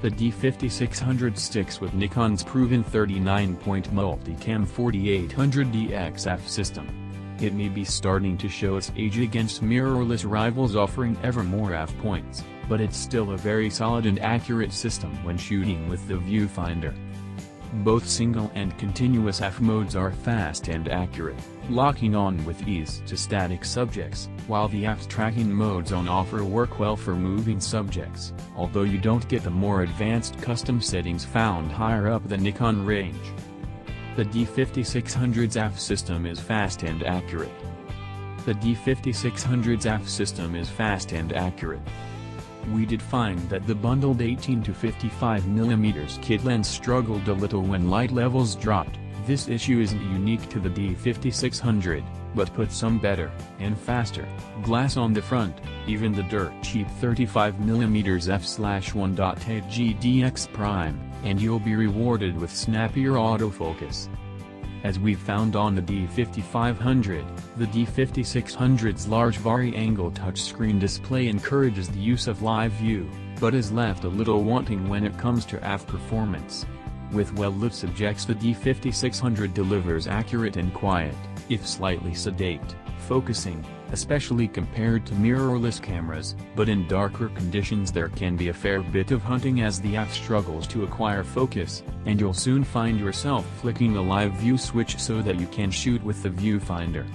The D5600 sticks with Nikon's proven 39-point multicam 4800DX f system. It may be starting to show its age against mirrorless rivals offering ever more f points, but it's still a very solid and accurate system when shooting with the viewfinder. Both single and continuous f modes are fast and accurate, locking on with ease to static subjects, while the f tracking modes on offer work well for moving subjects, although you don't get the more advanced custom settings found higher up the Nikon range. The D5600's f system is fast and accurate. The D5600's f system is fast and accurate. We did find that the bundled 18 to 55mm kit lens struggled a little when light levels dropped. This issue isn't unique to the D5600, but put some better, and faster, glass on the front, even the dirt cheap 35mm f/1.8 GDX Prime, and you'll be rewarded with snappier autofocus. As we found on the D5500, the D5600's large vari-angle touchscreen display encourages the use of live view, but is left a little wanting when it comes to AF performance. With well-lit subjects, the D5600 delivers accurate and quiet, if slightly sedate, focusing, especially compared to mirrorless cameras, but in darker conditions there can be a fair bit of hunting as the AF struggles to acquire focus, and you'll soon find yourself flicking the live view switch so that you can shoot with the viewfinder.